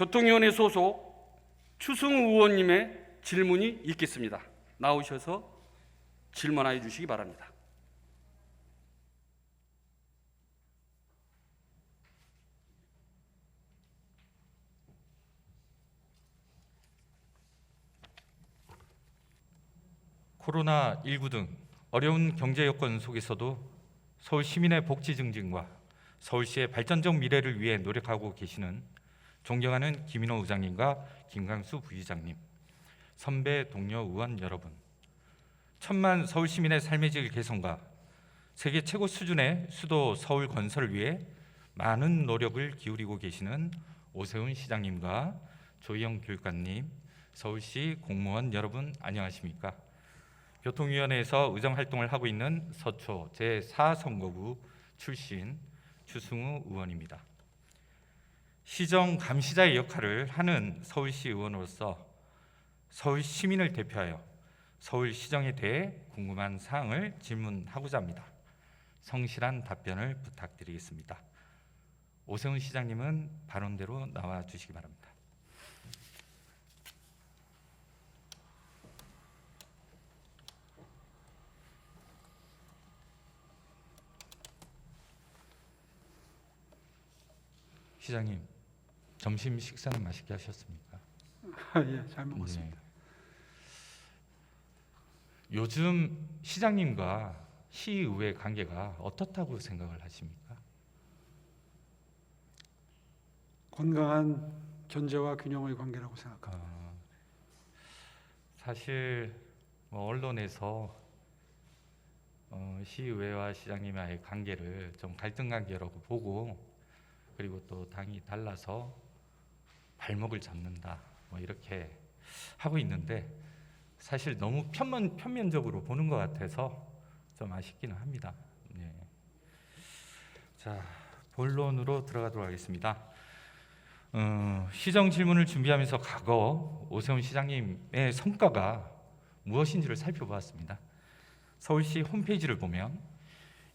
교통위원회 소속 추승우 의원님의 질문이 있겠습니다. 나오셔서 질문해 주시기 바랍니다. 코로나19 등 어려운 경제 여건 속에서도 서울 시민의 복지 증진과 서울시의 발전적 미래를 위해 노력하고 계시는 존경하는 김인호 의장님과 김강수 부의장님, 선배 동료 의원 여러분, 천만 서울 시민의 삶의 질 개선과 세계 최고 수준의 수도 서울 건설을 위해 많은 노력을 기울이고 계시는 오세훈 시장님과 조희영 교육관님, 서울시 공무원 여러분 안녕하십니까? 교통위원회에서 의정활동을 하고 있는 서초 제4선거구 출신 추승우 의원입니다. 시정 감시자의 역할을 하는 서울시 의원으로서 서울 시민을 대표하여 서울시정에 대해 궁금한 사항을 질문하고자 합니다. 성실한 답변을 부탁드리겠습니다. 오세훈 시장님은 발언대로 나와 주시기 바랍니다. 시장님, 점심 식사는 맛있게 하셨습니까? 예, 잘 먹었습니다. 네. 요즘 시장님과 시의회 관계가 어떻다고 생각을 하십니까? 건강한 견제와 균형의 관계라고 생각합니다. 사실 언론에서 시의회와 시장님의 관계를 좀 갈등 관계라고 보고, 그리고 또 당이 달라서 발목을 잡는다 이렇게 하고 있는데, 사실 너무 편면적으로 보는 것 같아서 좀 아쉽기는 합니다. 네. 자, 본론으로 들어가도록 하겠습니다. 시정 질문을 준비하면서 과거 오세훈 시장님의 성과가 무엇인지를 살펴보았습니다. 서울시 홈페이지를 보면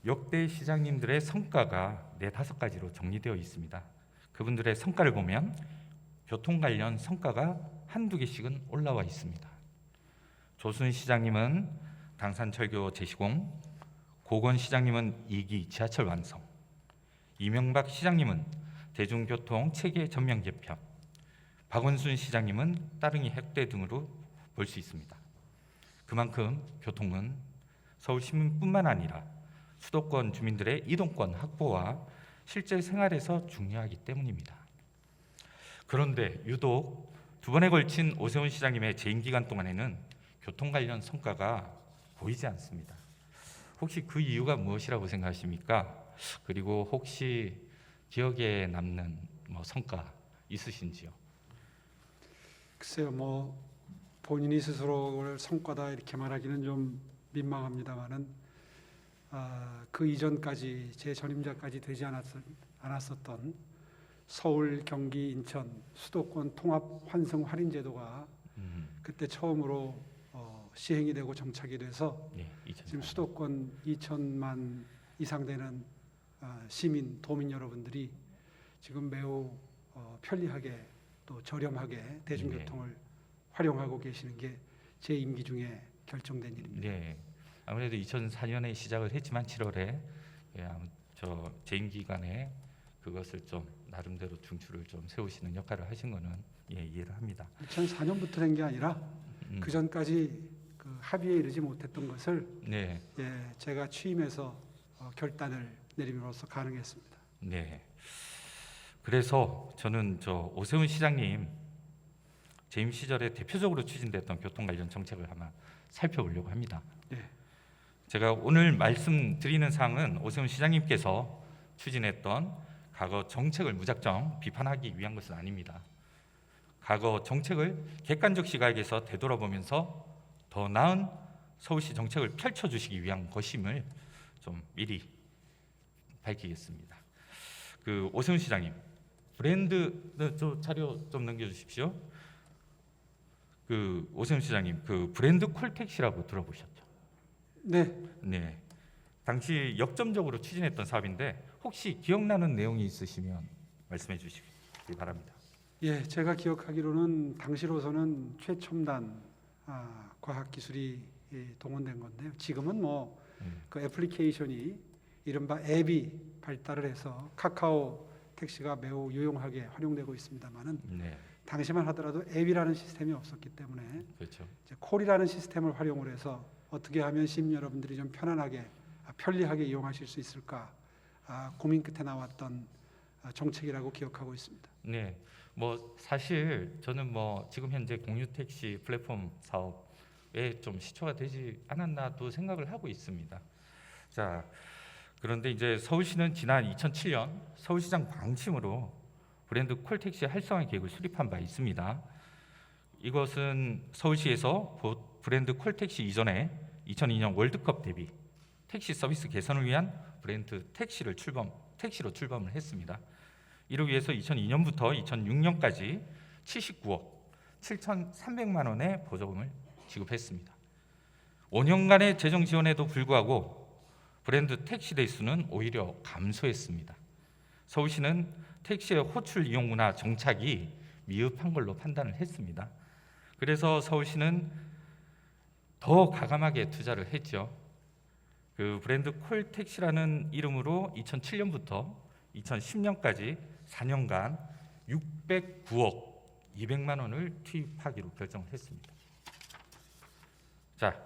역대 시장님들의 성과가 4-5가지로 정리되어 있습니다. 그분들의 성과를 보면 교통 관련 성과가 한두 개씩은 올라와 있습니다. 조순 시장님은 당산철교 재시공, 고건 시장님은 2기 지하철 완성, 이명박 시장님은 대중교통 체계 전면 개편, 박원순 시장님은 따릉이 핵대 등으로 볼 수 있습니다. 그만큼 교통은 서울 시민뿐만 아니라 수도권 주민들의 이동권 확보와 실제 생활에서 중요하기 때문입니다. 그런데 유독 2번에 걸친 오세훈 시장님의 재임 기간 동안에는 교통 관련 성과가 보이지 않습니다. 혹시 그 이유가 무엇이라고 생각하십니까? 그리고 혹시 기억에 남는 성과 있으신지요? 글쎄요, 본인이 스스로를 성과다 이렇게 말하기는 좀 민망합니다만은 그 이전까지 제 전임자까지 되지 않았었던 서울, 경기, 인천 수도권 통합 환승 할인 제도가 그때 처음으로 시행이 되고 정착이 돼서 지금 수도권 2천만 이상 되는 시민, 도민 여러분들이 지금 매우 편리하게 또 저렴하게 대중교통을 활용하고 계시는 게 제 임기 중에 결정된 일입니다. 네, 아무래도 2004년에 시작을 했지만 7월에 저 재임 기간에 그것을 좀 나름대로 중추를 좀 세우시는 역할을 하신 거는 이해를 합니다. 2004년부터 된 게 아니라 그 전까지 그 합의에 이르지 못했던 것을 제가 취임해서 결단을 내림으로써 가능했습니다. 네. 그래서 저는 오세훈 시장님 재임 시절에 대표적으로 추진됐던 교통 관련 정책을 한번 살펴보려고 합니다. 제가 오늘 말씀드리는 사항은 오세훈 시장님께서 추진했던 과거 정책을 무작정 비판하기 위한 것은 아닙니다. 과거 정책을 객관적 시각에서 되돌아보면서 더 나은 서울시 정책을 펼쳐주시기 위한 것임을 좀 미리 밝히겠습니다. 오세훈 시장님, 브랜드 자료 좀 넘겨주십시오. 오세훈 시장님, 브랜드 콜택시라고 들어보셨죠? 네. 당시 역점적으로 추진했던 사업인데 혹시 기억나는 내용이 있으시면 말씀해 주시기 바랍니다. 예, 제가 기억하기로는 당시로서는 최첨단 과학 기술이 동원된 건데요. 지금은 뭐 그 애플리케이션이 이른바 앱이 발달을 해서 카카오 택시가 매우 유용하게 활용되고 있습니다만은 네, 당시만 하더라도 앱이라는 시스템이 없었기 때문에 그렇죠. 이제 콜이라는 시스템을 활용을 해서 어떻게 하면 시민 여러분들이 좀 편안하게 편리하게 이용하실 수 있을까 고민 끝에 나왔던 정책이라고 기억하고 있습니다. 네, 뭐 사실 저는 뭐 지금 현재 공유 택시 플랫폼 사업에 좀 시초가 되지 않았나도 생각을 하고 있습니다. 자, 그런데 이제 서울시는 지난 2007년 서울시장 방침으로 브랜드 콜택시 활성화 계획을 수립한 바 있습니다. 이것은 서울시에서 브랜드 콜택시 이전에 2002년 월드컵 대비 택시 서비스 개선을 위한 브랜드 택시로 출범을 했습니다. 이를 위해서 2002년부터 2006년까지 79억 7,300만 원의 보조금을 지급했습니다. 5년간의 재정 지원에도 불구하고 브랜드 택시 대수는 오히려 감소했습니다. 서울시는 택시의 호출 이용 문화 정착이 미흡한 걸로 판단을 했습니다. 그래서 서울시는 더 과감하게 투자를 했죠. 그 브랜드 콜택시라는 이름으로 2007년부터 2010년까지 4년간 609억 200만 원을 투입하기로 결정을 했습니다. 자,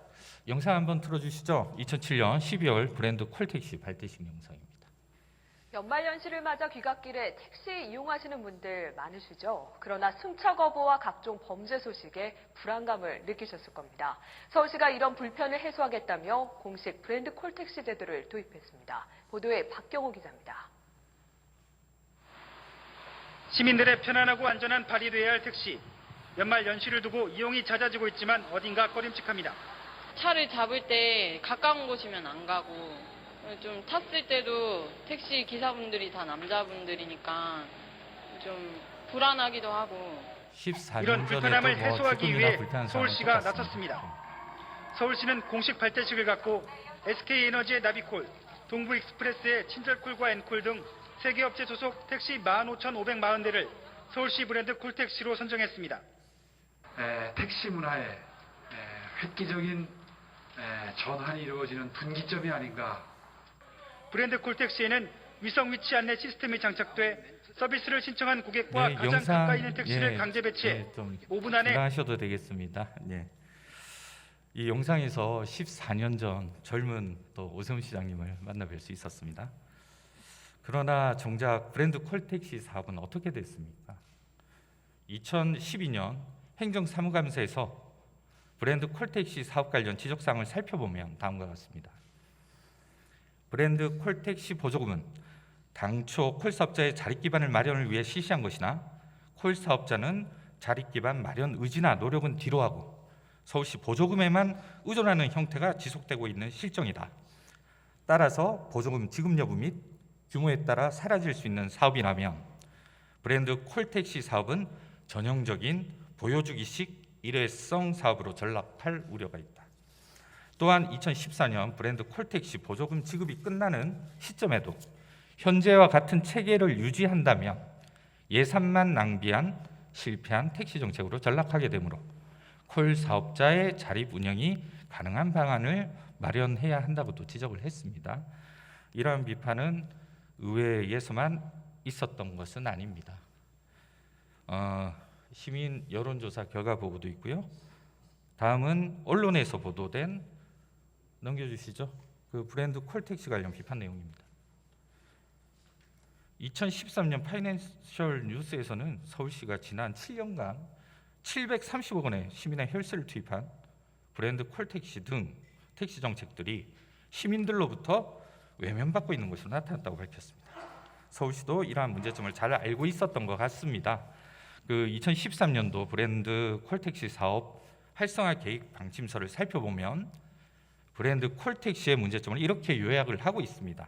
영상 한번 틀어주시죠. 2007년 12월 브랜드 콜택시 발대식 영상입니다. 연말연시를 맞아 귀갓길에 택시 이용하시는 분들 많으시죠? 그러나 승차 거부와 각종 범죄 소식에 불안감을 느끼셨을 겁니다. 서울시가 이런 불편을 해소하겠다며 공식 브랜드 콜택시 제도를 도입했습니다. 보도에 박경호 기자입니다. 시민들의 편안하고 안전한 발휘돼야 할 택시. 연말 연시를 두고 이용이 잦아지고 있지만 어딘가 꺼림칙합니다. 차를 잡을 때 가까운 곳이면 안 가고 좀 탔을 때도 택시 기사분들이 다 남자분들이니까 좀 불안하기도 하고 14년 이런 불편함을 전에도 해소하기 위해 불편한 서울시가 상황이 나섰습니다. 서울시는 공식 발대식을 갖고 SK에너지의 나비콜, 동부익스프레스의 친절콜과 엔콜 등 3개 업체 소속 택시 15,540대를 서울시 브랜드 콜택시로 선정했습니다. 택시 문화에 획기적인 전환이 이루어지는 분기점이 아닌가. 브랜드 콜택시에는 위성 위치 안내 시스템이 장착돼 서비스를 신청한 고객과 가장 영상, 가까이 있는 택시를 강제 배치해 좀 5분 안에 하셔도 되겠습니다. 이 영상에서 14년 전 젊은 또 오세훈 시장님을 만나뵐 수 있었습니다. 그러나 정작 브랜드 콜택시 사업은 어떻게 됐습니까? 2012년 행정사무감사에서 브랜드 콜택시 사업 관련 지적사항을 살펴보면 다음과 같습니다. 브랜드 콜택시 보조금은 당초 콜 사업자의 자립 기반을 마련을 위해 실시한 것이나 콜 사업자는 자립 기반 마련 의지나 노력은 뒤로하고 서울시 보조금에만 의존하는 형태가 지속되고 있는 실정이다. 따라서 보조금 지급 여부 및 규모에 따라 사라질 수 있는 사업이라면 브랜드 콜택시 사업은 전형적인 보여주기식 일회성 사업으로 전락할 우려가 있다. 또한 2014년 브랜드 콜택시 보조금 지급이 끝나는 시점에도 현재와 같은 체계를 유지한다면 예산만 낭비한 실패한 택시 정책으로 전락하게 되므로 콜 사업자의 자립 운영이 가능한 방안을 마련해야 한다고도 지적을 했습니다. 이러한 비판은 의회에서만 있었던 것은 아닙니다. 시민 여론조사 결과 보고도 있고요. 다음은 언론에서 보도된 넘겨주시죠. 그 브랜드 콜택시 관련 비판 내용입니다. 2013년 파이낸셜 뉴스에서는 서울시가 지난 7년간 730억 원의 시민의 혈세를 투입한 브랜드 콜택시 등 택시 정책들이 시민들로부터 외면받고 있는 것으로 나타났다고 밝혔습니다. 서울시도 이러한 문제점을 잘 알고 있었던 것 같습니다. 그 2013년도 브랜드 콜택시 사업 활성화 계획 방침서를 살펴보면 브랜드 콜택시의 문제점을 이렇게 요약을 하고 있습니다.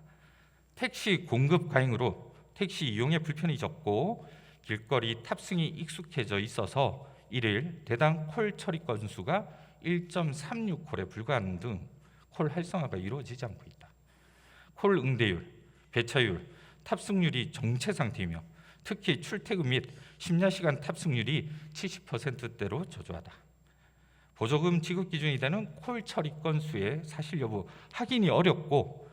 택시 공급 과잉으로 택시 이용에 불편이 적고 길거리 탑승이 익숙해져 있어서 1일 대당 콜 처리 건수가 1.36콜에 불과하는 등 콜 활성화가 이루어지지 않고 있다. 콜 응대율, 배차율, 탑승률이 정체 상태이며 특히 출퇴근 및 심야 시간 탑승률이 70%대로 저조하다. 보조금 지급 기준이 되는 콜 처리 건수의 사실 여부 확인이 어렵고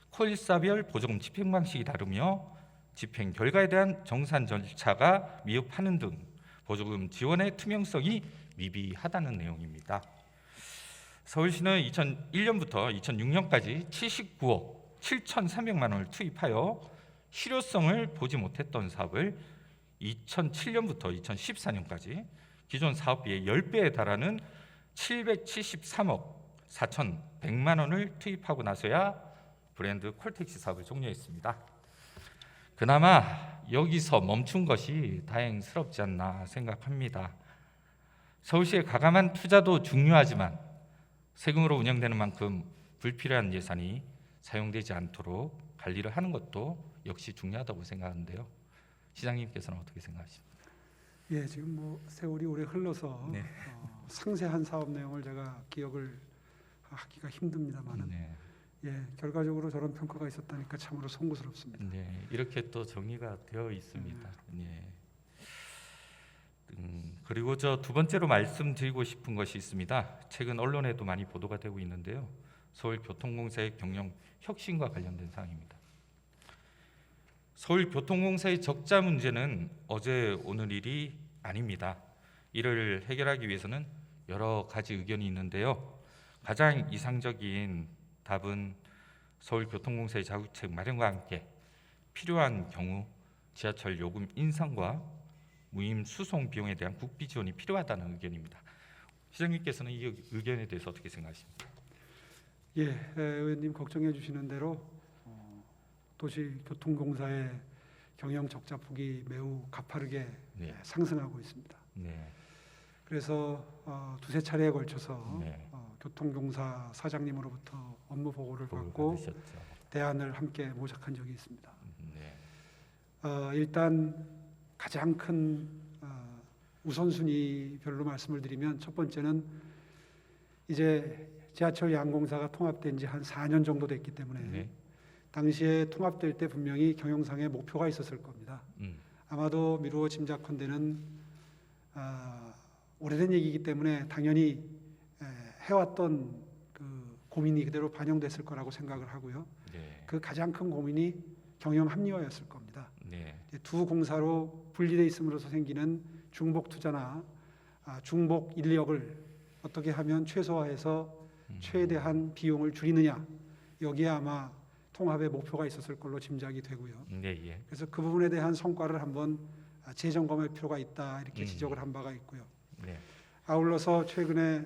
콜사별 보조금 집행 방식이 다르며 집행 결과에 대한 정산 절차가 미흡하는 등 보조금 지원의 투명성이 미비하다는 내용입니다. 서울시는 2001년부터 2006년까지 79억 7,300만 원을 투입하여 실효성을 보지 못했던 사업을 2007년부터 2014년까지 기존 사업비의 10배에 달하는 773억 4,100만 원을 투입하고 나서야 브랜드 콜택시 사업을 종료했습니다. 그나마 여기서 멈춘 것이 다행스럽지 않나 생각합니다. 서울시의 가감한 투자도 중요하지만 세금으로 운영되는 만큼 불필요한 예산이 사용되지 않도록 관리를 하는 것도 역시 중요하다고 생각하는데요. 시장님께서는 어떻게 생각하십니까? 예, 지금 뭐 세월이 오래 흘러서 네. 상세한 사업 내용을 제가 기억을 하기가 힘듭니다만은 네. 예, 결과적으로 저런 평가가 있었다니까 참으로 송구스럽습니다. 네, 이렇게 또 정리가 되어 있습니다. 네. 그리고 저 두 번째로 말씀드리고 싶은 것이 있습니다. 최근 언론에도 많이 보도가 되고 있는데요. 서울교통공사의 경영 혁신과 관련된 사항입니다. 서울교통공사의 적자 문제는 어제 오늘 일이 아닙니다. 이를 해결하기 위해서는 여러 가지 의견이 있는데요. 가장 이상적인 답은 서울교통공사의 자구책 마련과 함께 필요한 경우 지하철 요금 인상과 무임 수송 비용에 대한 국비 지원이 필요하다는 의견입니다. 시장님께서는 이 의견에 대해서 어떻게 생각하십니까? 예, 의원님 걱정해 주시는 대로 도시교통공사의 경영 적자 폭이 매우 가파르게 네. 상승하고 있습니다. 네. 그래서 두세 차례에 걸쳐서 네. 교통공사 사장님으로부터 업무 보고를 보고를 받고 받으셨죠. 대안을 함께 모색한 적이 있습니다. 네. 일단 가장 큰 우선순위별로 말씀을 드리면 첫 번째는 이제 지하철 양공사가 통합된 지 한 4년 정도 됐기 때문에 네. 당시에 통합될 때 분명히 경영상의 목표가 있었을 겁니다. 아마도 미루어 짐작컨대는 오래된 얘기이기 때문에 당연히 해왔던 그 고민이 그대로 반영됐을 거라고 생각을 하고요. 네. 그 가장 큰 고민이 경영 합리화였을 겁니다. 네. 두 공사로 분리돼 있음으로써 생기는 중복 투자나 중복 인력을 어떻게 하면 최소화해서 최대한 비용을 줄이느냐, 여기에 아마 통합의 목표가 있었을 걸로 짐작이 되고요. 네. 예. 그래서 그 부분에 대한 성과를 한번 재점검할 필요가 있다, 이렇게 지적을 한 바가 있고요. 네. 아울러서 최근에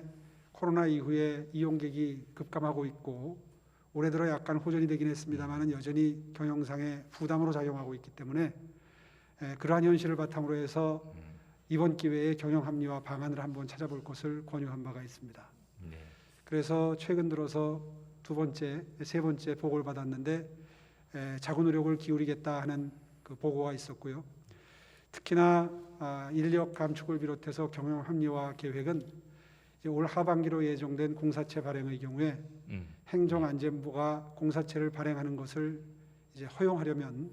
코로나 이후에 이용객이 급감하고 있고 올해 들어 약간 호전이 되긴 했습니다만 여전히 경영상의 부담으로 작용하고 있기 때문에 그러한 현실을 바탕으로 해서 이번 기회에 경영 합리화 방안을 한번 찾아볼 것을 권유한 바가 있습니다. 네. 그래서 최근 들어서 두 번째, 세 번째 보고를 받았는데 자구 노력을 기울이겠다 하는 그 보고가 있었고요. 특히나 인력 감축을 비롯해서 경영 합리화 계획은 이제 올 하반기로 예정된 공사체 발행의 경우에 행정안전부가 공사체를 발행하는 것을 이제 허용하려면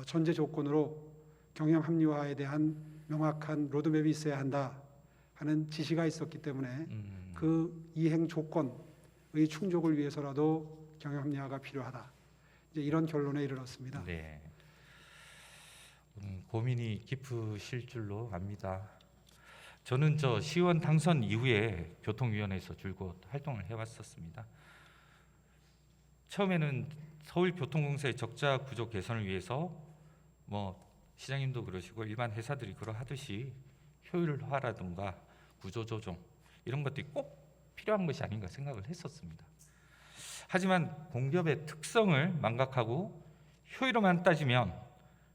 전제 조건으로 경영 합리화에 대한 명확한 로드맵이 있어야 한다 하는 지시가 있었기 때문에 그 이행 조건의 충족을 위해서라도 경영 합리화가 필요하다. 이제 이런 결론에 이르렀습니다. 네. 고민이 깊으실 줄로 압니다. 저는 저 시의원 당선 이후에 교통위원회에서 줄곧 활동을 해왔었습니다. 처음에는 서울교통공사의 적자 구조 개선을 위해서 뭐 시장님도 그러시고 일반 회사들이 그러하듯이 효율화라든가 구조조정 이런 것들이 꼭 필요한 것이 아닌가 생각을 했었습니다. 하지만 공기업의 특성을 망각하고 효율로만 따지면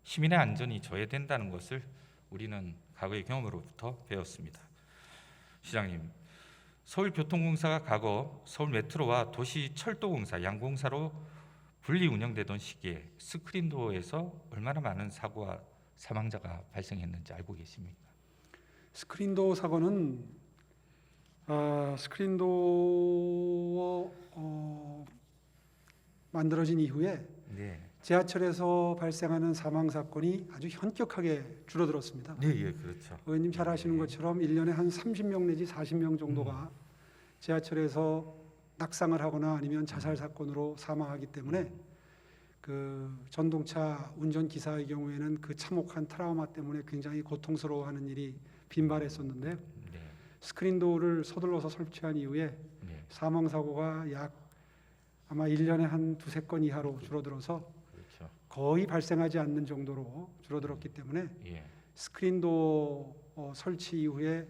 시민의 안전이 저해된다는 것을 우리는 과거의 경험으로부터 배웠습니다. 시장님, 서울교통공사가 과거 서울메트로와 도시철도공사, 양공사로 분리 운영되던 시기에 스크린도어에서 얼마나 많은 사고와 사망자가 발생했는지 알고 계십니까? 스크린도어 사고는 스크린도어 만들어진 이후에 네. 지하철에서 발생하는 사망 사건이 아주 현격하게 줄어들었습니다. 네, 예, 그렇죠. 의원님 잘 아시는 것처럼 1년에 한 30명 내지 40명 정도가 지하철에서 낙상을 하거나 아니면 자살 사건으로 사망하기 때문에 그 전동차 운전 기사의 경우에는 그 참혹한 트라우마 때문에 굉장히 고통스러워하는 일이 빈발했었는데요. 네, 스크린도어를 서둘러서 설치한 이후에 네, 사망 사고가 약 아마 1년에 한 두세 건 이하로 줄어들어서 그렇죠. 거의 발생하지 않는 정도로 줄어들었기 때문에 예, 스크린도어 설치 이후에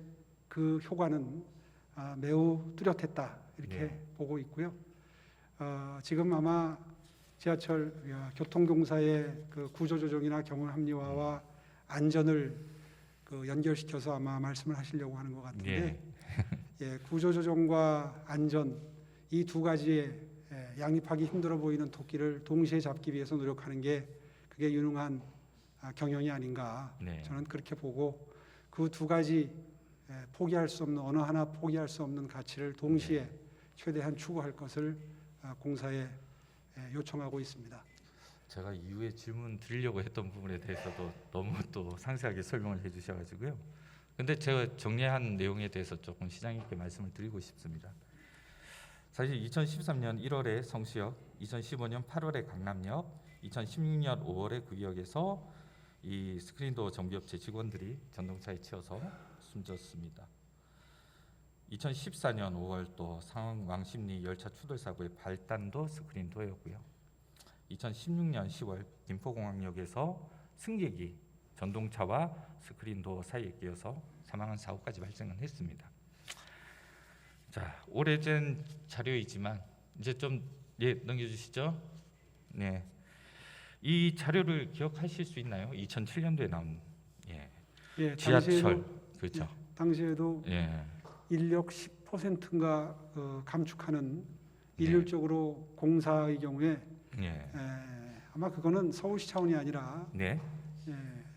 그 효과는 매우 뚜렷했다 이렇게 네. 보고 있고요. 지금 아마 지하철 교통공사의 그 구조조정이나 경영 합리화와 안전을 그 연결시켜서 아마 말씀을 하시려고 하는 것 같은데 네. 예, 구조조정과 안전 이 두 가지에 양립하기 힘들어 보이는 토끼를 동시에 잡기 위해서 노력하는 게 그게 유능한 경영이 아닌가 네. 저는 그렇게 보고 그 두 가지 포기할 수 없는 어느 하나 포기할 수 없는 가치를 동시에 최대한 추구할 것을 공사에 요청하고 있습니다. 제가 이후에 질문 드리려고 했던 부분에 대해서도 너무 또 상세하게 설명을 해주셔가지고요. 근데 제가 정리한 내용에 대해서 조금 시장 있게 말씀을 드리고 싶습니다. 사실 2013년 1월에 성수역, 2015년 8월에 강남역, 2016년 5월에 구역에서 이 스크린도어 정비업체 직원들이 전동차에 치여서 숨졌습니다. 2014년 5월 또 상암 왕십리 열차 추돌 사고의 발단도 스크린도어였고요. 2016년 10월 김포공항역에서 승객이 전동차와 스크린도어 사이에 끼어서 사망한 사고까지 발생은 했습니다. 자, 오래된 자료이지만 이제 좀 넘겨주시죠. 네, 이 자료를 기억하실 수 있나요? 2007년도에 나온 예, 지하철 그렇죠. 당시에도 예, 인력 10%인가 감축하는 네. 일률적으로 공사의 경우에 예, 아마 그거는 서울시 차원이 아니라 네,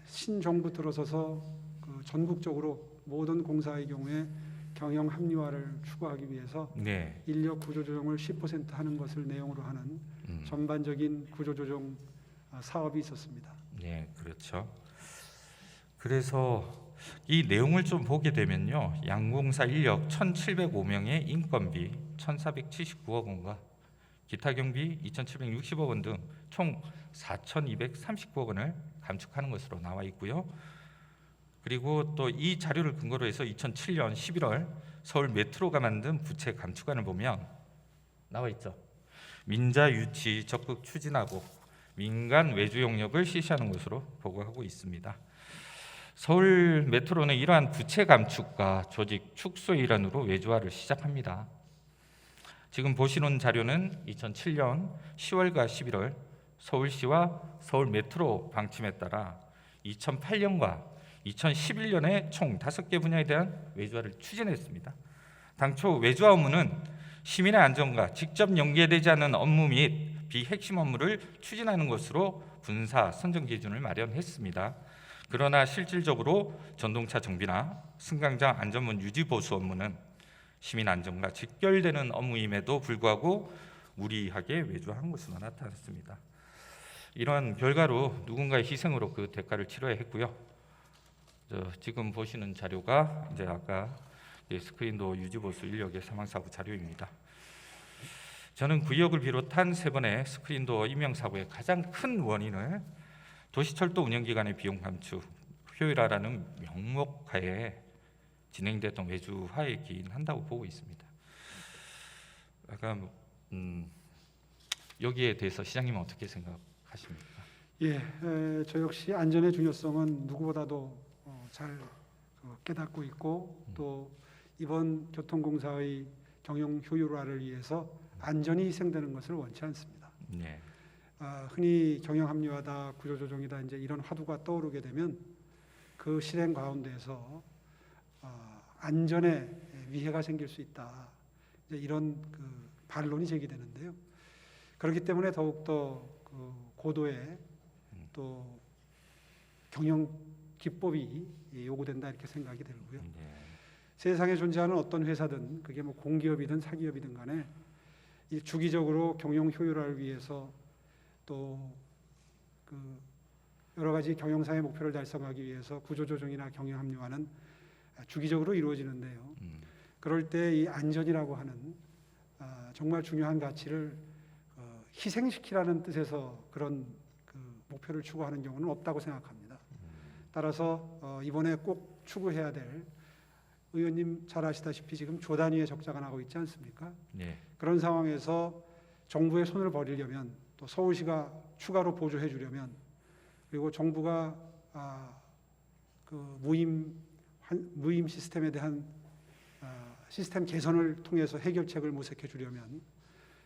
신정부 들어서서 그 전국적으로 모든 공사의 경우에 경영 합리화를 추구하기 위해서 네, 인력 구조조정을 10% 하는 것을 내용으로 하는 전반적인 구조조정 사업이 있었습니다. 네, 그렇죠. 그래서 이 내용을 좀 보게 되면요, 양공사 인력 1,705명의 인건비 1,479억 원과 기타 경비 2,760억 원 등 총 4,239억 원을 감축하는 것으로 나와 있고요. 그리고 또 이 자료를 근거로 해서 2007년 11월 서울 메트로가 만든 부채 감축안을 보면 나와 있죠. 민자 유치 적극 추진하고 민간 외주 용역을 실시하는 것으로 보고하고 있습니다. 서울 메트로는 이러한 부채 감축과 조직 축소의 일환으로 외주화를 시작합니다. 지금 보시는 자료는 2007년 10월과 11월 서울시와 서울 메트로 방침에 따라 2008년과 2011년에 총 5개 분야에 대한 외주화를 추진했습니다. 당초 외주화 업무는 시민의 안전과 직접 연계되지 않는 업무 및 비핵심 업무를 추진하는 것으로 분사 선정 기준을 마련했습니다. 그러나 실질적으로 전동차 정비나 승강장 안전문 유지 보수 업무는 시민 안전과 직결되는 업무임에도 불구하고 무리하게 외주화한 것으로 나타났습니다. 이러한 결과로 누군가의 희생으로 그 대가를 치러야 했고요. 지금 보시는 자료가 이제 아까 스크린도어 유지 보수 인력의 사망 사고 자료입니다. 저는 구역을 비롯한 3번의 스크린도어 인명 사고의 가장 큰 원인을 도시철도 운영기관의 비용 감축, 효율화라는 명목하에 진행됐던 외주화에 기인한다고 보고 있습니다. 약간 여기에 대해서 시장님은 어떻게 생각하십니까? 예, 저 역시 안전의 중요성은 누구보다도 잘 깨닫고 있고 또 이번 교통공사의 경영 효율화를 위해서 안전이 희생되는 것을 원치 않습니다. 네. 흔히 경영 합리화다, 구조조정이다 이제 이런 화두가 떠오르게 되면 그 실행 가운데서 안전에 위해가 생길 수 있다. 이제 이런 그 반론이 제기되는데요. 그렇기 때문에 더욱더 그 고도의 또 경영 기법이 요구된다 이렇게 생각이 들고요. 네. 세상에 존재하는 어떤 회사든 그게 뭐 공기업이든 사기업이든 간에 이 주기적으로 경영 효율화를 위해서 또 그 여러 가지 경영상의 목표를 달성하기 위해서 구조조정이나 경영 합리화는 주기적으로 이루어지는데요. 그럴 때 이 안전이라고 하는 정말 중요한 가치를 희생시키라는 뜻에서 그런 그 목표를 추구하는 경우는 없다고 생각합니다. 따라서 이번에 꼭 추구해야 될, 의원님 잘 아시다시피 지금 조 단위의 적자가 나고 있지 않습니까? 네. 그런 상황에서 정부의 손을 버리려면, 또 서울시가 추가로 보조해 주려면, 그리고 정부가 그 무임 시스템에 대한 시스템 개선을 통해서 해결책을 모색해 주려면,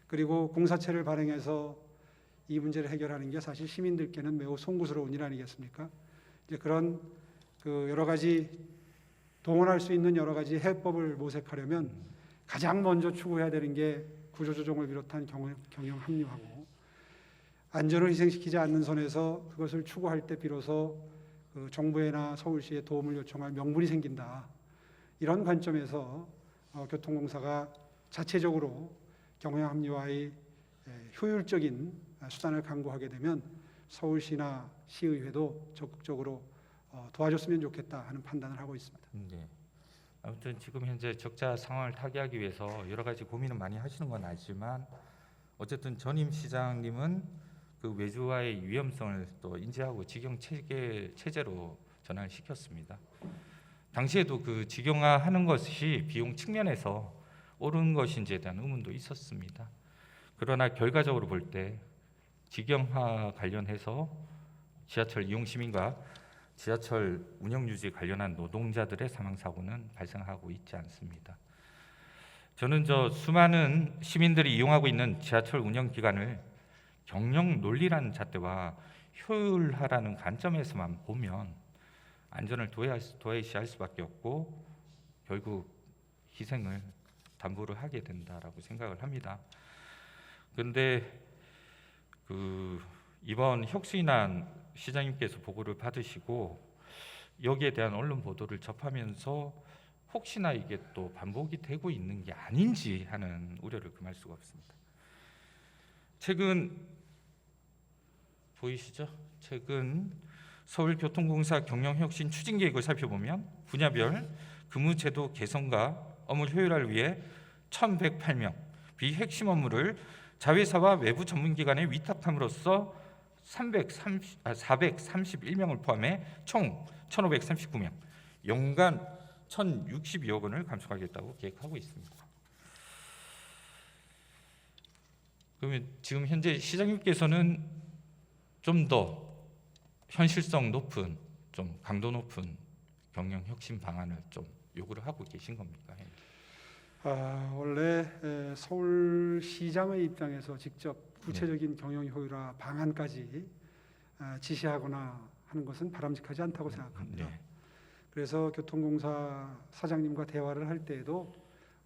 그리고 공사체를 발행해서 이 문제를 해결하는 게 사실 시민들께는 매우 송구스러운 일 아니겠습니까? 이제 그런 그 여러 가지 동원할 수 있는 여러 가지 해법을 모색하려면 가장 먼저 추구해야 되는 게 구조조정을 비롯한 경영 합리화고, 안전을 희생시키지 않는 선에서 그것을 추구할 때 비로소 그 정부에나 서울시에 도움을 요청할 명분이 생긴다. 이런 관점에서 교통공사가 자체적으로 경영 합리화의 효율적인 수단을 강구하게 되면 서울시나 시의회도 적극적으로 도와줬으면 좋겠다 하는 판단을 하고 있습니다. 네. 아무튼 지금 현재 적자 상황을 타개하기 위해서 여러 가지 고민을 많이 하시는 건 알지만, 어쨌든 전임 시장님은 그 외주화의 위험성을 또 인지하고 직영 체제로 전환을 시켰습니다. 당시에도 그 직영화하는 것이 비용 측면에서 옳은 것인지에 대한 의문도 있었습니다. 그러나 결과적으로 볼 때 직영화 관련해서 지하철 이용 시민과 지하철 운영 유지 관련한 노동자들의 사망 사고는 발생하고 있지 않습니다. 저는 수많은 시민들이 이용하고 있는 지하철 운영 기간을 경영 논리라는 잣대와 효율화라는 관점에서만 보면 안전을 도외시할 수밖에 없고 결국 희생을 담보를 하게 된다라고 생각을 합니다. 그런데 이번 혁신안 시장님께서 보고를 받으시고 여기에 대한 언론 보도를 접하면서 혹시나 이게 또 반복이 되고 있는 게 아닌지 하는 우려를 금할 수가 없습니다. 최근 보이시죠? 최근 서울교통공사 경영혁신 추진계획을 살펴보면 분야별 근무제도 개선과 업무 효율화를 위해 1,108명 비핵심 업무를 자회사와 외부 전문기관에 위탁함으로써 431명을 포함해 총 1,539명, 연간 1,062억 원을 감축하겠다고 계획하고 있습니다. 그러면 지금 현재 시장님께서는 좀 더 현실성 높은, 좀 강도 높은 경영 혁신 방안을 좀 요구를 하고 계신 겁니까? 원래 서울시장의 입장에서 직접 구체적인 경영 효율화 방안까지 지시하거나 하는 것은 바람직하지 않다고 생각합니다. 네. 그래서 교통공사 사장님과 대화를 할 때에도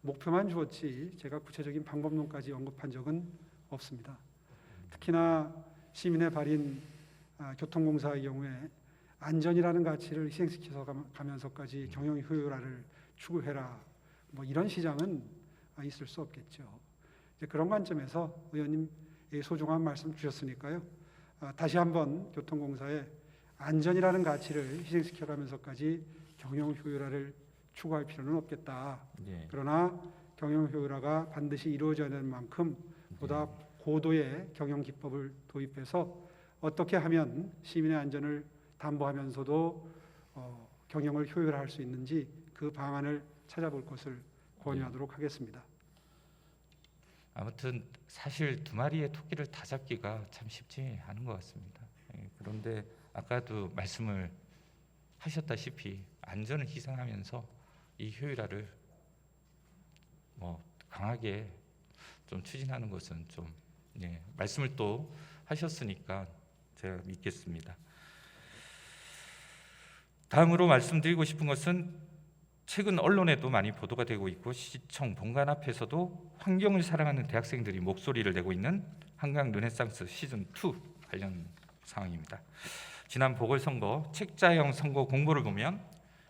목표만 주었지 제가 구체적인 방법론까지 언급한 적은 없습니다. 특히나 시민의 발인 교통공사의 경우에 안전이라는 가치를 희생시켜서 가면서까지 경영 효율화를 추구해라, 뭐 이런 시장은 있을 수 없겠죠. 이제 그런 관점에서 의원님 소중한 말씀 주셨으니까요. 다시 한번 교통공사의 안전이라는 가치를 희생시켜가면서까지 경영 효율화를 추구할 필요는 없겠다. 네. 그러나 경영 효율화가 반드시 이루어져야 되는 만큼 보다 고도의 경영 기법을 도입해서 어떻게 하면 시민의 안전을 담보하면서도 경영을 효율화할 수 있는지 그 방안을 찾아볼 것을 권유하도록 하겠습니다. 아무튼 사실 두 마리의 토끼를 다 잡기가 참 쉽지 않은 것 같습니다. 그런데 아까도 말씀을 하셨다시피 안전을 희생하면서 이 효율화를 강하게 좀 추진하는 것은 좀 말씀을 또 하셨으니까 제가 믿겠습니다. 다음으로 말씀드리고 싶은 것은 최근 언론에도 많이 보도가 되고 있고 시청 본관 앞에서도 환경을 사랑하는 대학생들이 목소리를 내고 있는 한강 르네상스 시즌 2 관련 상황입니다. 지난 보궐선거 책자형 선거 공보를 보면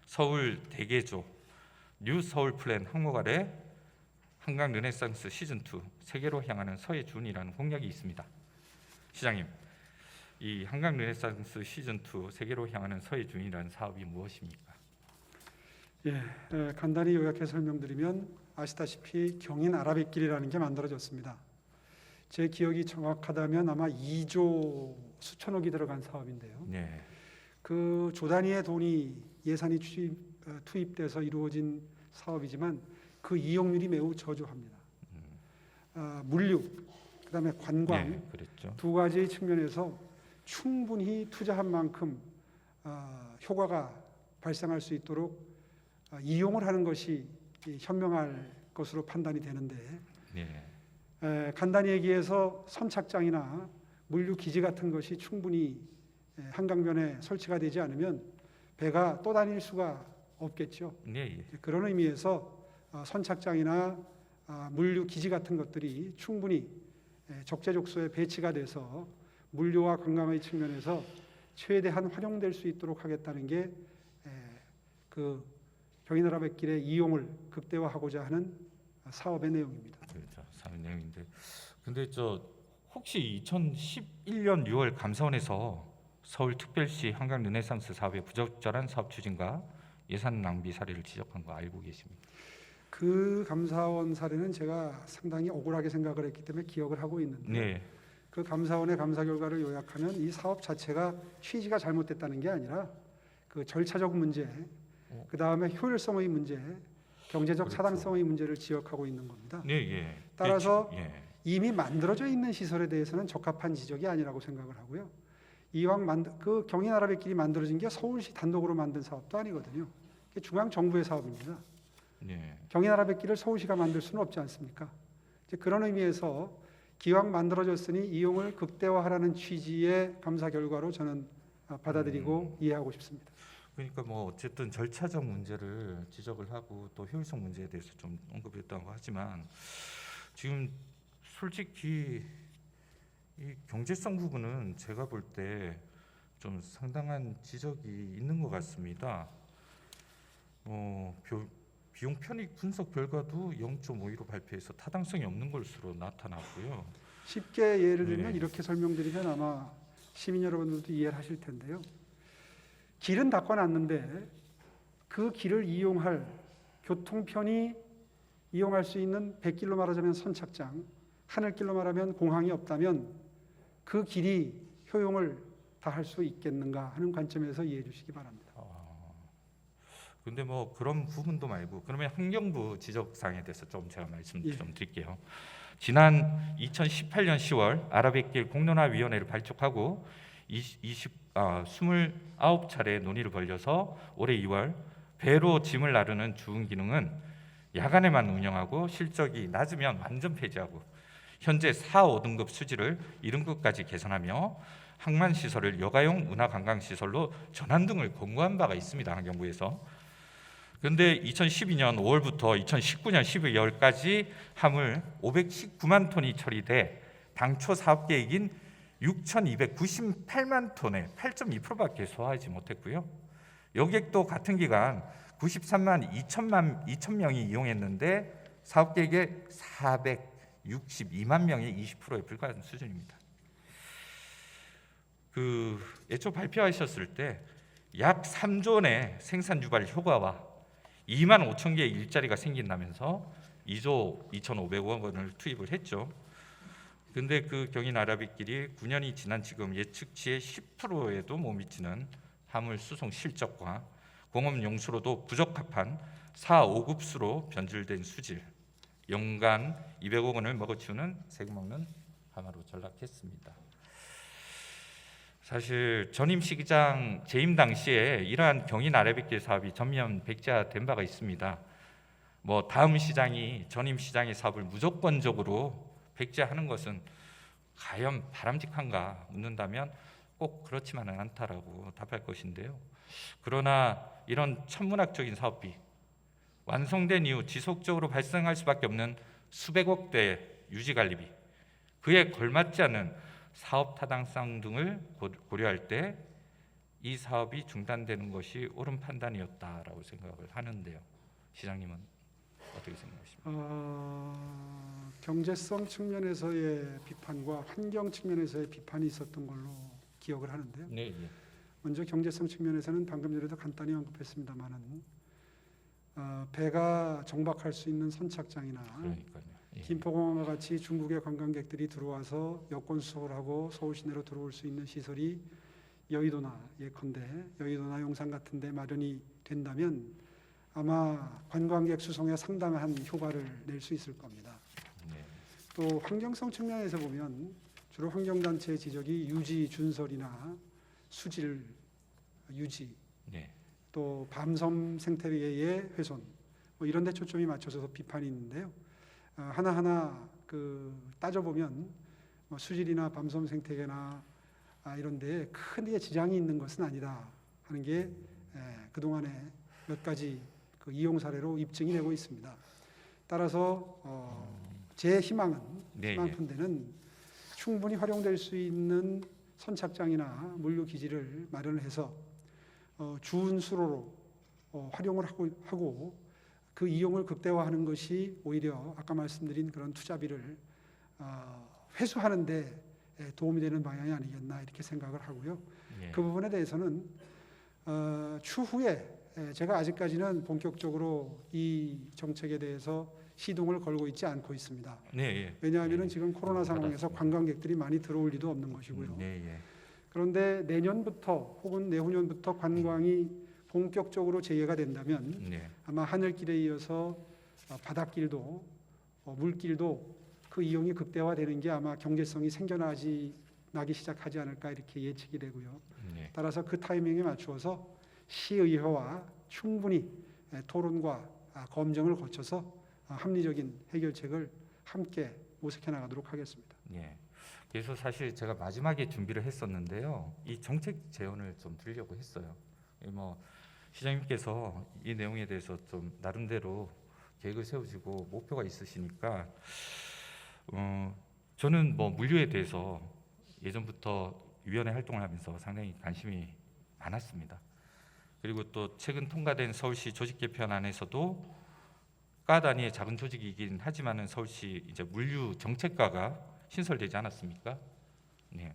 서울 대개조 뉴 서울 플랜 항목 아래 한강 르네상스 시즌 2 세계로 향하는 서해 준이라는 공약이 있습니다. 시장님, 이 한강 르네상스 시즌 2 세계로 향하는 서해 중이라는 사업이 무엇입니까? 예, 간단히 요약해 설명드리면 아시다시피 경인 아라뱃길이라는 게 만들어졌습니다. 제 기억이 정확하다면 아마 2조 수천억이 들어간 사업인데요. 네. 그 조 단위의 돈이 예산이 투입돼서 이루어진 사업이지만 그 이용률이 매우 저조합니다. 물류, 그다음에 관광 네, 그랬죠. 두 가지 측면에서 충분히 투자한 만큼 효과가 발생할 수 있도록 이용을 하는 것이 현명할 것으로 판단이 되는데 네. 간단히 얘기해서 선착장이나 물류 기지 같은 것이 충분히 한강변에 설치가 되지 않으면 배가 또 다닐 수가 없겠죠. 네, 예. 그런 의미에서 선착장이나 물류 기지 같은 것들이 충분히 적재적소에 배치가 돼서 물류와 관광의 측면에서 최대한 활용될 수 있도록 하겠다는 게 그 경인아라뱃길의 이용을 극대화하고자 하는 사업의 내용입니다. 그렇죠. 사업 내용인데, 근데 저 혹시 2011년 6월 감사원에서 서울특별시 한강 르네상스 사업의 부적절한 사업 추진과 예산 낭비 사례를 지적한 거 알고 계십니까? 그 감사원 사례는 제가 상당히 억울하게 생각을 했기 때문에 기억을 하고 있는데 네. 그 감사원의 감사 결과를 요약하면 이 사업 자체가 취지가 잘못됐다는 게 아니라 그 절차적 문제, 그 다음에 효율성의 문제, 경제적 그렇죠. 타당성의 문제를 지적하고 있는 겁니다. 네, 예. 따라서 예. 이미 만들어져 있는 시설에 대해서는 적합한 지적이 아니라고 생각을 하고요. 이왕 그 경인아라뱃길이 만들어진 게 서울시 단독으로 만든 사업도 아니거든요. 이게 중앙 정부의 사업입니다. 네. 경인아라뱃길을 서울시가 만들 수는 없지 않습니까? 이제 그런 의미에서 기왕 만들어졌으니 이용을 극대화하라는 취지의 감사 결과로 저는 받아들이고 이해하고 싶습니다. 그러니까 뭐 어쨌든 절차적 문제를 지적을 하고 또 효율성 문제에 대해서 좀 언급했다고 하지만 지금 솔직히 이 경제성 부분은 제가 볼 때 좀 상당한 지적이 있는 것 같습니다. 비용 편익 분석 결과도 0.52로 발표해서 타당성이 없는 것으로 나타났고요. 쉽게 예를 들면 네. 이렇게 설명드리면 아마 시민 여러분들도 이해를 하실 텐데요. 길은 닦아놨는데 그 길을 이용할 교통편이 이용할 수 있는 백길로 말하자면 선착장, 하늘길로 말하면 공항이 없다면 그 길이 효용을 다할 수 있겠는가 하는 관점에서 이해해 주시기 바랍니다. 근데 뭐 그런 부분도 말고 그러면 환경부 지적사항에 대해서 좀 제가 말씀 좀 드릴게요. 지난 2018년 10월 아라뱃길 공론화위원회를 발족하고 29차례 논의를 벌여서 올해 2월 배로 짐을 나르는 주운 기능은 야간에만 운영하고 실적이 낮으면 완전 폐지하고 현재 4, 5등급 수지를 1등급까지 개선하며 항만 시설을 여가용 문화관광시설로 전환 등을 권고한 바가 있습니다. 환경부에서. 그런데 2012년 5월부터 2019년 12월까지 화물 519만 톤이 처리돼 당초 사업 계획인 6,298만 톤의 8.2%밖에 소화하지 못했고요. 여객도 같은 기간 93만 2천 명이 이용했는데 사업 계획의 462만 명의 20%에 불과한 수준입니다. 애초 발표하셨을 때 약 3조 원의 생산 유발 효과와 2만 5천 개의 일자리가 생긴다면서 2조 2,500억 원을 투입을 했죠. 근데 그 경인 아라뱃길이 9년이 지난 지금 예측치의 10%에도 못 미치는 화물 수송 실적과 공업 용수로도 부적합한 4, 5급수로 변질된 수질, 연간 200억 원을 먹어치우는 세금 먹는 하마로 전락했습니다. 사실 전임 시장 재임 당시에 이러한 경인 아라뱃길 사업이 전면 백지화된 바가 있습니다. 뭐 다음 시장이 전임 시장의 사업을 무조건적으로 백지화하는 것은 과연 바람직한가 묻는다면 꼭 그렇지만은 않다라고 답할 것인데요. 그러나 이런 천문학적인 사업비, 완성된 이후 지속적으로 발생할 수밖에 없는 수백억 대의 유지관리비, 그에 걸맞지 않은 사업 타당성 등을 고려할 때 이 사업이 중단되는 것이 옳은 판단이었다라고 생각을 하는데요. 시장님은 어떻게 생각하십니까? 경제성 측면에서의 비판과 환경 측면에서의 비판이 있었던 걸로 기억을 하는데요. 네, 예. 먼저 경제성 측면에서는 방금 전에도 간단히 언급했습니다만은 배가 정박할 수 있는 선착장이나 그러니까요. 예. 김포공항과 같이 중국의 관광객들이 들어와서 여권 수속을 하고 서울 시내로 들어올 수 있는 시설이 여의도나 예컨대 여의도나 용산 같은 데 마련이 된다면 아마 관광객 수송에 상당한 효과를 낼 수 있을 겁니다. 네. 또 환경성 측면에서 보면 주로 환경단체의 지적이 유지 준설이나 수질 유지, 네. 또 밤섬 생태계의 훼손 뭐 이런 데 초점이 맞춰서 비판이 있는데요. 하나하나 따져보면 뭐 수질이나 밤섬 생태계나 이런 데에 크게 지장이 있는 것은 아니다 하는 게 그동안에 몇 가지 이용 사례로 입증이 되고 있습니다. 따라서 제 희망은 네, 희망컨대는 충분히 활용될 수 있는 선착장이나 물류 기지를 마련을 해서 주운 수로로 활용을 하고 그 이용을 극대화하는 것이 오히려 아까 말씀드린 그런 투자비를 회수하는 데 도움이 되는 방향이 아니겠나 이렇게 생각을 하고요. 예. 그 부분에 대해서는 추후에 제가 아직까지는 본격적으로 이 정책에 대해서 시동을 걸고 있지 않고 있습니다. 네, 예. 왜냐하면 지금 코로나 상황에서 알았습니다. 관광객들이 많이 들어올 리도 없는 것이고요. 네, 예. 그런데 내년부터 혹은 내후년부터 관광이 본격적으로 재개가 된다면 네. 아마 하늘길에 이어서 바닷길도 물길도 그 이용이 극대화되는 게 아마 경제성이 나기 시작하지 않을까 이렇게 예측이 되고요. 네. 따라서 그 타이밍에 맞추어서 시의회와 충분히 토론과 검증을 거쳐서 합리적인 해결책을 함께 모색해 나가도록 하겠습니다. 예. 그래서 사실 제가 마지막에 준비를 했었는데요. 이 정책 제언을 좀 드리려고 했어요. 뭐 시장님께서 이 내용에 대해서 좀 나름대로 계획을 세우시고 목표가 있으시니까 저는 뭐 물류에 대해서 예전부터 위원회 활동을 하면서 상당히 관심이 많았습니다. 그리고 또 최근 통과된 서울시 조직 개편안에서도 과 단위의 작은 조직이긴 하지만은 서울시 이제 물류 정책과가 신설되지 않았습니까? 네.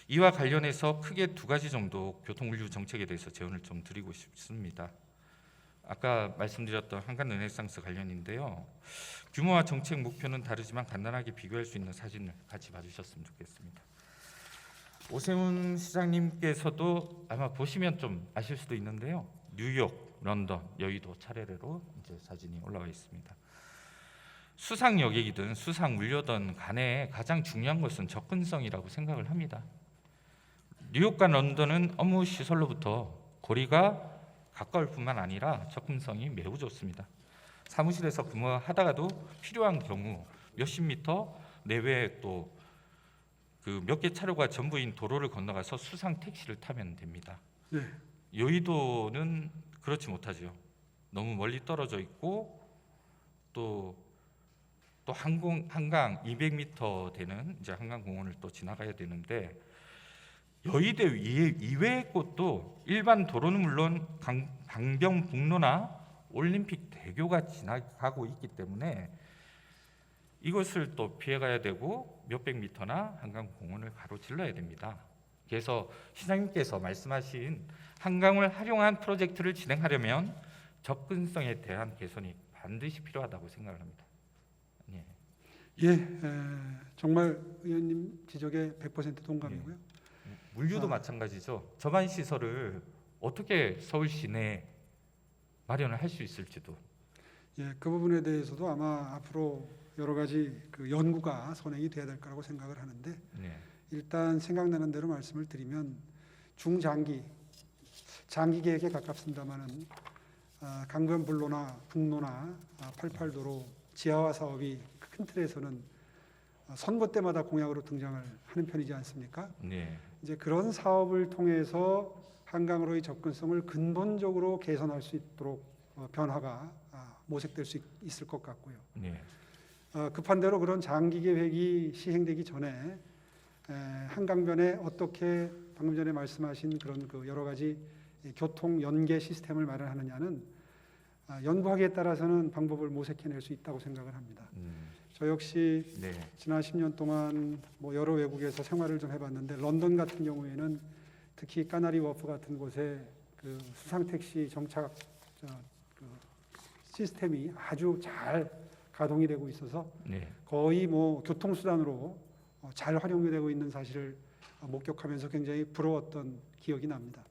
이와 관련해서 크게 두 가지 정도 교통물류 정책에 대해서 제언을 좀 드리고 싶습니다. 아까 말씀드렸던 한강 르네상스 관련인데요. 규모와 정책 목표는 다르지만 간단하게 비교할 수 있는 사진을 같이 봐주셨으면 좋겠습니다. 오세훈 시장님께서도 아마 보시면 좀 아실 수도 있는데요. 뉴욕, 런던, 여의도 차례로 이제 사진이 올라와 있습니다. 수상 여객이든 수상 물류든 간에 가장 중요한 것은 접근성이라고 생각을 합니다. 뉴욕과 런던은 업무 시설로부터 거리가 가까울 뿐만 아니라 접근성이 매우 좋습니다. 사무실에서 근무하다가도 필요한 경우 몇십 미터 내외에 또 그 몇 개 차로가 전부인 도로를 건너가서 수상 택시를 타면 됩니다. 네. 여의도는 그렇지 못하죠. 너무 멀리 떨어져 있고 또 한강 200m 되는 이제 한강공원을 또 지나가야 되는데 여의도 이외의 곳도 일반 도로는 물론 강변북로나 올림픽 대교가 지나가고 있기 때문에 이것을 또 피해가야 되고 몇백 미터나 한강공원을 가로질러야 됩니다. 그래서 시장님께서 말씀하신 한강을 활용한 프로젝트를 진행하려면 접근성에 대한 개선이 반드시 필요하다고 생각을 합니다. 예. 예, 정말 의원님 지적에 100% 동감이고요. 물류도 마찬가지죠. 저반 시설을 어떻게 서울 시내에 마련을 할 수 있을지도. 예, 그 부분에 대해서도 아마 앞으로 여러 가지 연구가 선행이 돼야 될 거라고 생각을 하는데 네. 일단 생각나는 대로 말씀을 드리면 장기 계획에 가깝습니다만은 강변북로나 북로나 88도로 지하화 사업이 큰 틀에서는 선거 때마다 공약으로 등장을 하는 편이지 않습니까? 네. 이제 그런 사업을 통해서 한강으로의 접근성을 근본적으로 개선할 수 있도록 변화가 모색될 수 있을 것 같고요. 네. 급한 대로 그런 장기 계획이 시행되기 전에 한강변에 어떻게 방금 전에 말씀하신 그런 여러 가지 교통 연계 시스템을 마련하느냐는 연구하기에 따라서는 방법을 모색해낼 수 있다고 생각을 합니다. 저 역시 네. 지난 10년 동안 뭐 여러 외국에서 생활을 좀 해봤는데 런던 같은 경우에는 특히 까나리 워프 같은 곳에 그 수상 택시 정착 그 시스템이 아주 잘 가동이 되고 있어서 네. 거의 뭐 교통수단으로 잘 활용이 되고 있는 사실을 목격하면서 굉장히 부러웠던 기억이 납니다.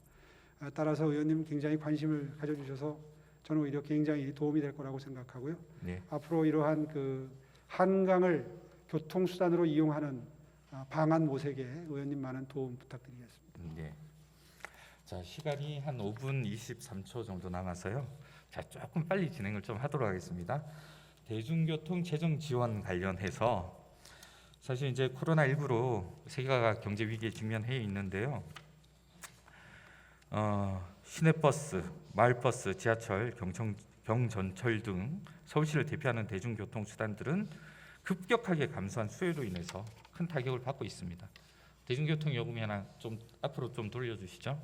따라서 의원님 굉장히 관심을 가져주셔서 저는 오히려 굉장히 도움이 될 거라고 생각하고요. 네. 앞으로 이러한 그 한강을 교통수단으로 이용하는 방안 모색에 의원님 많은 도움 부탁드리겠습니다. 네. 자, 시간이 한 5분 23초 정도 남아서요. 자, 조금 빨리 진행을 좀 하도록 하겠습니다. 대중교통 재정 지원 관련해서 사실 이제 코로나19로 세계가 경제 위기에 직면해 있는데요. 시내버스, 마을버스, 지하철, 경전철 등 서울시를 대표하는 대중교통 수단들은 급격하게 감소한 수요로 인해서 큰 타격을 받고 있습니다. 대중교통 요금이 하나 좀 앞으로 좀 돌려주시죠.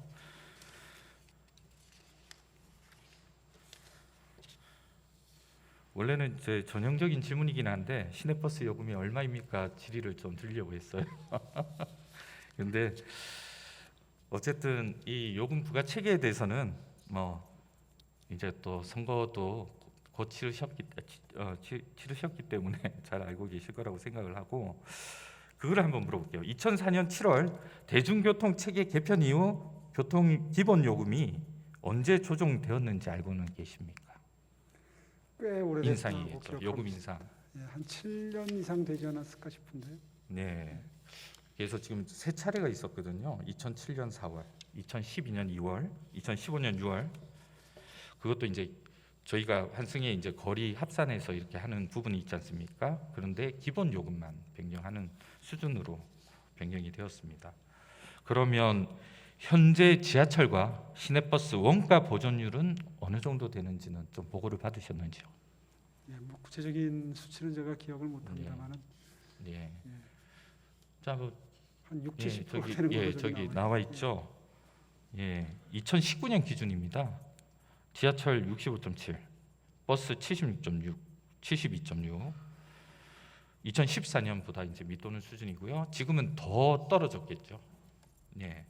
원래는 이제 전형적인 질문이긴 한데 시내버스 요금이 얼마입니까? 질의를 좀 드리려고 했어요. 근데 어쨌든 이 요금 부과 체계에 대해서는 뭐 이제 또 선거도 곧 치르셨기 때문에 잘 알고 계실 거라고 생각을 하고 그걸 한번 물어볼게요. 2004년 7월 대중교통 체계 개편 이후 교통 기본 요금이 언제 조정되었는지 알고는 계십니까? 꽤 오래됐다고 인상이겠죠. 기억하고 요금 있습니다. 인상. 예, 한 7년 이상 되지 않았을까 싶은데. 네. 그래서 지금 세 차례가 있었거든요. 2007년 4월, 2012년 2월, 2015년 6월. 그것도 이제 저희가 환승에 이제 거리 합산해서 이렇게 하는 부분이 있지 않습니까? 그런데 기본 요금만 변경하는 수준으로 변경이 되었습니다. 그러면 현재 지하철과 시내버스 원가 보존율은 어느 정도 되는지는 좀 보고를 받으셨는지요? 예, 뭐 구체적인 수치는 제가 기억을 못합니다만은 네. 자, 뭐 한 6, 예, 70% 저기 되는 걸로 저기 나와 있죠. 예, 2019년 기준입니다. 지하철 65.7, 버스 76.6, 72.6. 2014년보다 이제 밑도는 수준이고요. 지금은 더 떨어졌겠죠. 예.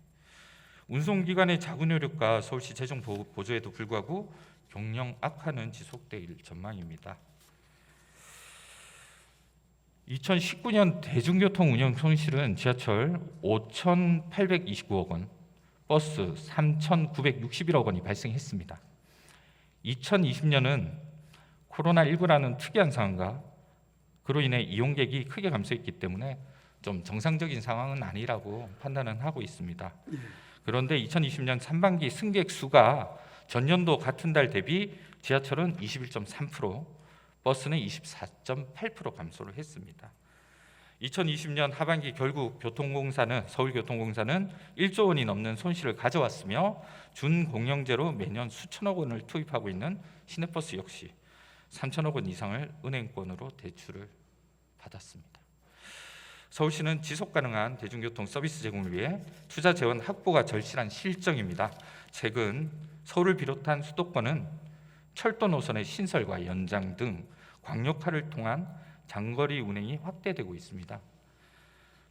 운송기관의 자구노력과 서울시 재정 보조에도 불구하고 경영 악화는 지속될 전망입니다. 2019년 대중교통 운영 손실은 지하철 5,829억 원, 버스 3,961억 원이 발생했습니다. 2020년은 코로나19라는 특이한 상황과 그로 인해 이용객이 크게 감소했기 때문에 좀 정상적인 상황은 아니라고 판단은 하고 있습니다. 그런데 2020년 상반기 승객 수가 전년도 같은 달 대비 지하철은 21.3%, 버스는 24.8% 감소를 했습니다. 2020년 하반기 결국 서울교통공사는 1조 원이 넘는 손실을 가져왔으며 준공영제로 매년 수천억 원을 투입하고 있는 시내버스 역시 3천억 원 이상을 은행권으로 대출을 받았습니다. 서울시는 지속가능한 대중교통 서비스 제공을 위해 투자 재원 확보가 절실한 실정입니다. 최근 서울을 비롯한 수도권은 철도 노선의 신설과 연장 등 광역화를 통한 장거리 운행이 확대되고 있습니다.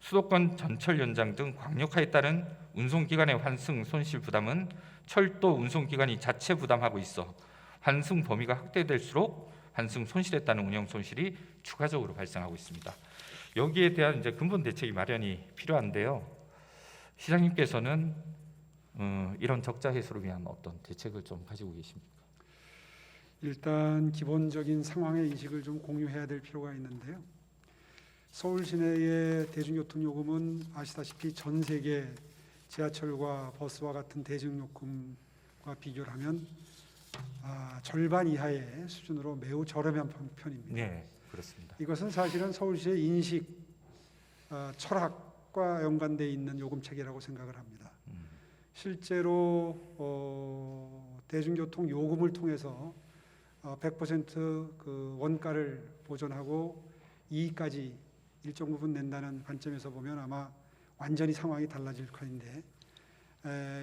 수도권 전철 연장 등 광역화에 따른 운송기관의 환승 손실 부담은 철도 운송기관이 자체 부담하고 있어 환승 범위가 확대될수록 환승 손실에 따른 운영 손실이 추가적으로 발생하고 있습니다. 여기에 대한 이제 근본 대책이 마련이 필요한데요. 시장님께서는 이런 적자 해소를 위한 어떤 대책을 좀 가지고 계십니까? 일단 기본적인 상황의 인식을 좀 공유해야 될 필요가 있는데요. 서울 시내의 대중교통 요금은 아시다시피 전 세계 지하철과 버스와 같은 대중요금과 비교를 하면 절반 이하의 수준으로 매우 저렴한 편입니다. 네, 그렇습니다. 이것은 사실은 서울시의 인식, 철학과 연관되어 있는 요금 체계라고 생각을 합니다. 실제로 대중교통 요금을 통해서 100% 그 원가를 보존하고 이익까지 일정 부분 낸다는 관점에서 보면 아마 완전히 상황이 달라질 것인데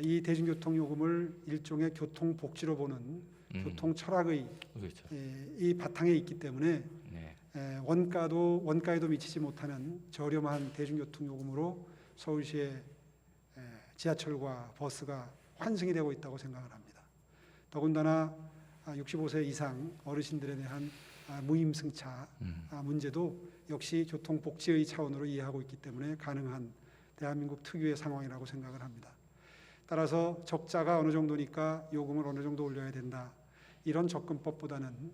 이 대중교통 요금을 일종의 교통 복지로 보는 교통 철학의 그렇죠. 이 바탕에 있기 때문에 네. 원가에도 미치지 못하는 저렴한 대중교통 요금으로 서울시의 지하철과 버스가 환승이 되고 있다고 생각을 합니다. 더군다나 65세 이상 어르신들에 대한 무임승차 문제도 역시 교통복지의 차원으로 이해하고 있기 때문에 가능한 대한민국 특유의 상황이라고 생각을 합니다. 따라서 적자가 어느 정도니까 요금을 어느 정도 올려야 된다. 이런 접근법보다는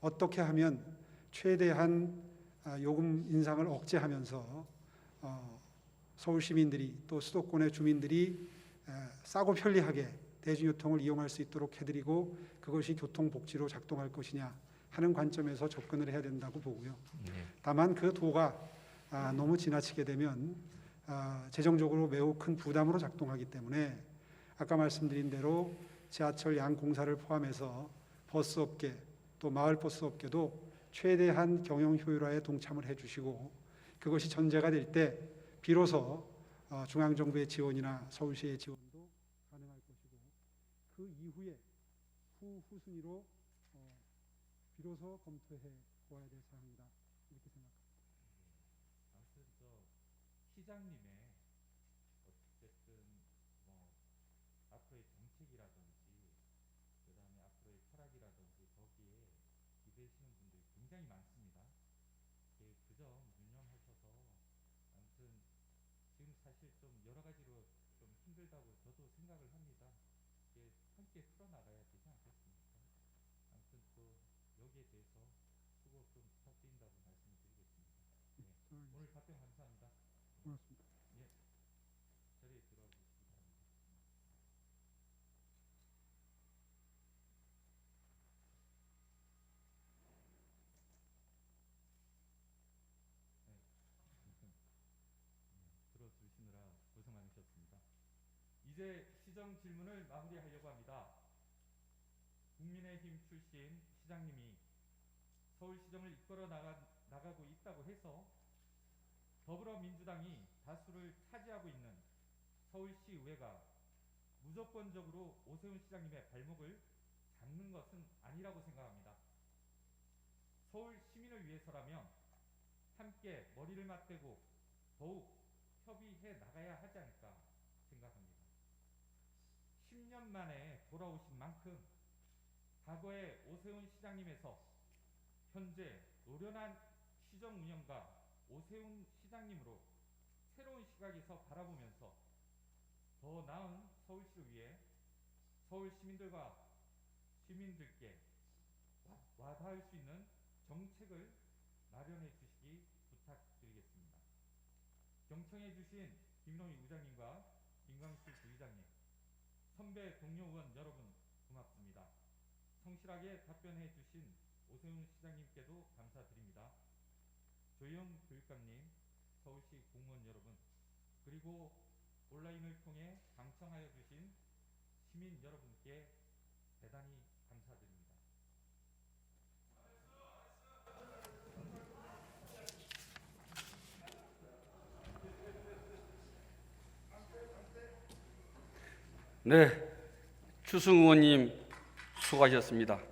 어떻게 하면 최대한 요금 인상을 억제하면서 서울 시민들이 또 수도권의 주민들이 싸고 편리하게 대중교통을 이용할 수 있도록 해드리고 그것이 교통복지로 작동할 것이냐 하는 관점에서 접근을 해야 된다고 보고요. 다만 그 도가 너무 지나치게 되면 재정적으로 매우 큰 부담으로 작동하기 때문에 아까 말씀드린 대로 지하철 양 공사를 포함해서 버스업계 또 마을버스 업계도 최대한 경영 효율화에 동참을 해주시고 그것이 전제가 될 때 비로소 중앙정부의 지원이나 서울시의 지원도 가능할 것이고 그 이후에 후순위로 비로소 검토해 보아야 될 사항이다 이렇게 생각합니다. 아무튼 시장님의 어쨌든 앞으로의 정책이라든지 그다음에 앞으로의 철학이라든지 거기에 기대시는 분들이 굉장히 많습니다. 그 점 유념하셔서 아무튼 지금 사실 좀 여러 가지로 좀 힘들다고 저도 생각을 합니다. 함께 풀어나가야 되지 않겠습니까? 아무튼 또 여기에 대해서 수고 좀 부탁드린다고 말씀을 드리겠습니다. 오늘 답변 감사합니다. 고맙습니다. 자리에 들어가 주시기 바랍니다. 들어주시느라 고생 많으셨습니다. 이제 시정 질문을 마무리하려고 합니다. 국민의힘 출신 시장님이 서울시정을 이끌어 나가고 있다고 해서 더불어민주당이 다수를 차지하고 있는 서울시의회가 무조건적으로 오세훈 시장님의 발목을 잡는 것은 아니라고 생각합니다. 서울 시민을 위해서라면 함께 머리를 맞대고 더욱 협의해 나가야 하지 않을까 생각합니다. 10년 만에 돌아오신 만큼 과거의 오세훈 시장님에서 현재 노련한 시정 운영가 오세훈 시장님으로 새로운 시각에서 바라보면서 더 나은 서울시를 위해 서울 시민들께 와닿을 수 있는 정책을 마련해 주시기 부탁드리겠습니다. 경청해 주신 김노희 의장님과 김광실 부의장님, 선배 동료 의원 여러분 고맙습니다. 성실하게 답변해 주신 오세훈 시장님께도 감사드립니다. 조영 교육감님, 서울시 공무원 여러분, 그리고 온라인을 통해 방청하여 주신 시민 여러분께 대단히 감사드립니다. 네, 추승 의원님 수고하셨습니다.